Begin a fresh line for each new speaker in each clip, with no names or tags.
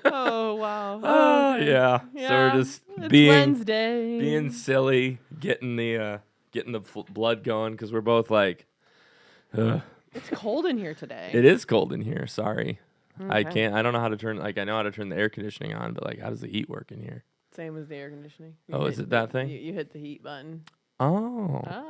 Oh, wow. Oh, okay.
Yeah. So we're just
It's
being
Wednesday.
silly, getting the blood going because we're both like, ugh.
It's cold in here today.
It is cold in here. Sorry. I
Okay.
don't know how to turn, I know how to turn the air conditioning on, but like, how does the heat work in here?
Same as the air conditioning.
Oh, is it that thing?
You hit the heat button.
Oh.
Ah.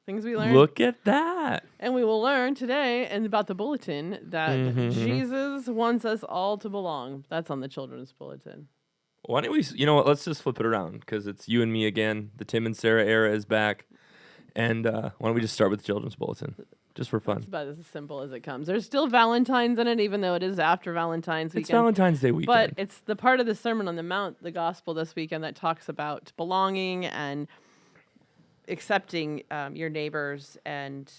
Things we learned.
Look at that.
And we will learn today and about the bulletin that
Mhm.
Jesus wants us all to belong. That's on the children's bulletin.
Why don't we, you know what, let's just flip it around because it's you and me again. The Tim and Sarah era is back. And why don't we just start with the children's bulletin? Just for fun.
It's about as simple as it comes. There's still Valentine's in it, even though it is after Valentine's weekend.
It's Valentine's Day weekend.
But it's the part of the Sermon on the Mount, the gospel this weekend, that talks about belonging and accepting your neighbors, and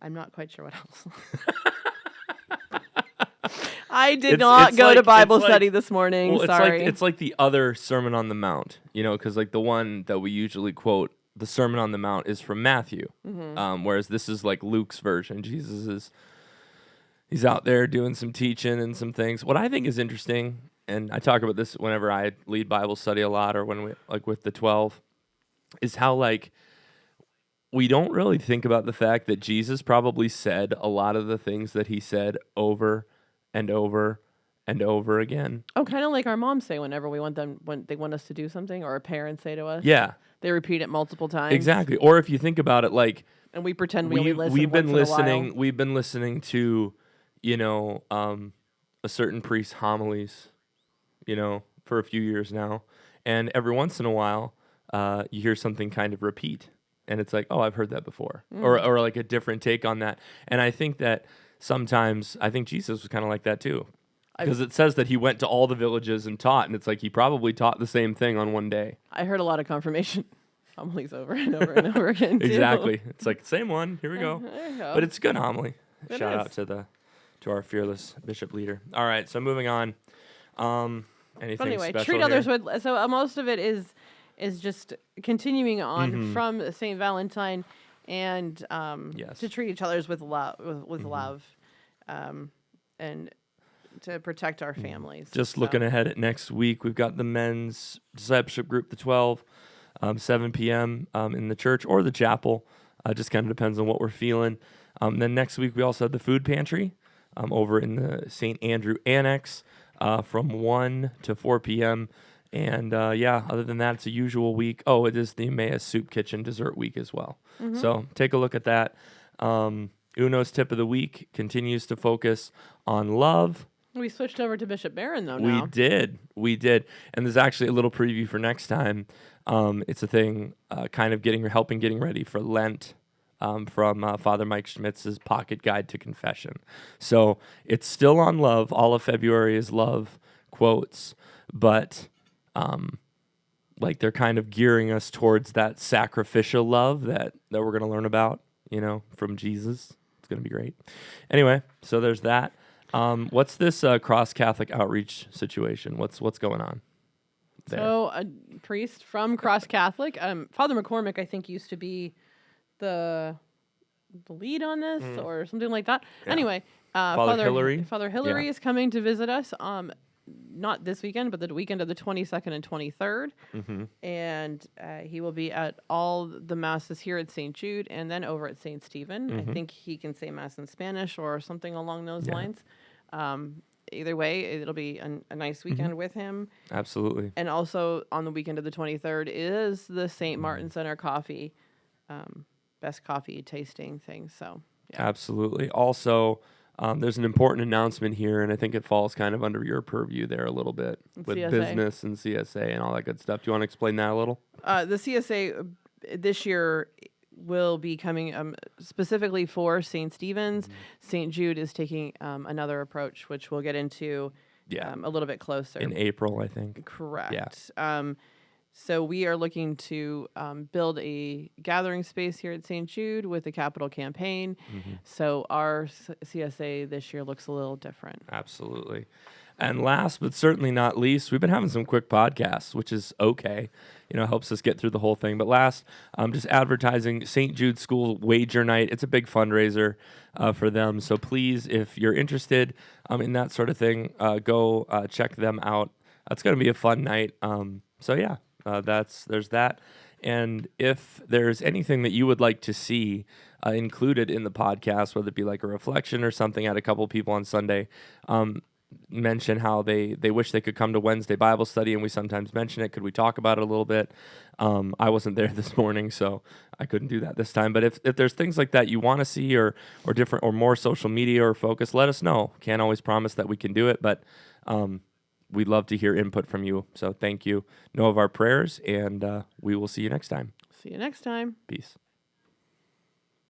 I'm not quite sure what else. I did not go to Bible study this morning.
Well,
sorry.
It's like the other Sermon on the Mount, you know, because like the one that we usually quote, the Sermon on the Mount, is from Matthew, whereas this is like Luke's version. He's out there doing some teaching and some things. What I think is interesting, and I talk about this whenever I lead Bible study a lot, or when we like with the 12, is how like we don't really think about the fact that Jesus probably said a lot of the things that he said over and over and over again.
Oh, kind of like our moms say when they want us to do something, or our parents say to us.
Yeah.
They repeat it multiple times.
Exactly. Or if you think about it, like,
and we pretend we only listen
we've been
once in a while.
We've been listening to, you know, a certain priest's homilies, you know, for a few years now, and every once in a while, you hear something kind of repeat, and it's like, oh, I've heard that before, or like a different take on that. And I think that sometimes Jesus was kind of like that too. Because it says that he went to all the villages and taught, and it's like he probably taught the same thing on one day.
I heard a lot of confirmation homilies over and over and over again, too.
Exactly. It's like, same one. Here we go.
There you go.
But it's a good homily.
It
Shout
is.
out to our fearless bishop leader. All right, so moving on. Anything
but anyway,
special
treat
here?
others with. So most of it is just continuing on from Saint Valentine, and to treat each other's with love, love, and to protect our families.
Just looking ahead at next week, we've got the men's discipleship group, the 12, 7 p.m. In the church or the chapel. Just kind of depends on what we're feeling. Then next week, we also have the food pantry over in the St. Andrew Annex from 1 to 4 p.m. And other than that, it's a usual week. Oh, it is the Emmaus Soup Kitchen dessert week as well. So take a look at that. Uno's tip of the week continues to focus on love.
We switched over to Bishop Barron, though, now.
We did. And there's actually a little preview for next time. It's a thing kind of getting ready for Lent from Father Mike Schmitz's Pocket Guide to Confession. So it's still on love. All of February is love quotes, but like they're kind of gearing us towards that sacrificial love that we're going to learn about, you know, from Jesus. It's going to be great. Anyway, so there's that. What's this cross Catholic outreach situation? What's going on there?
So a priest from Cross Catholic, Father McCormick, I think, used to be the lead on this or something like that. Yeah. Anyway, Father Hillary is coming to visit us. Not this weekend, but the weekend of the 22nd and 23rd. And he will be at all the masses here at St. Jude and then over at St. Stephen. I think he can say mass in Spanish or something along those lines. Either way, it'll be a nice weekend with him.
Absolutely.
And also on the weekend of the 23rd is the St. Martin Center coffee, best coffee tasting thing. So, yeah.
Absolutely. Also, there's an important announcement here, and I think it falls kind of under your purview there a little bit with
CSA.
business and CSA and all that good stuff. Do you want to explain that a little?
The CSA this year will be coming specifically for St. Stephen's. St. Jude is taking another approach, which we'll get into a little bit closer.
In April, I think.
Correct. Yeah. So we are looking to build a gathering space here at St. Jude with a capital campaign. So our CSA this year looks a little different.
Absolutely. And last but certainly not least, we've been having some quick podcasts, which is okay. Helps us get through the whole thing. But last, just advertising St. Jude School Wager Night. It's a big fundraiser for them. So please, if you're interested in that sort of thing, go check them out. It's going to be a fun night. There's that. And if there's anything that you would like to see included in the podcast, whether it be like a reflection or something, I had a couple people on Sunday mention how they wish they could come to Wednesday Bible study, and we sometimes mention it. Could we talk about it a little bit? I wasn't there this morning, so I couldn't do that this time. But if there's things like that you want to see or different or more social media or focus, let us know. Can't always promise that we can do it, but we'd love to hear input from you. So thank you. Know of our prayers, and we will see you next time.
See you next time.
Peace.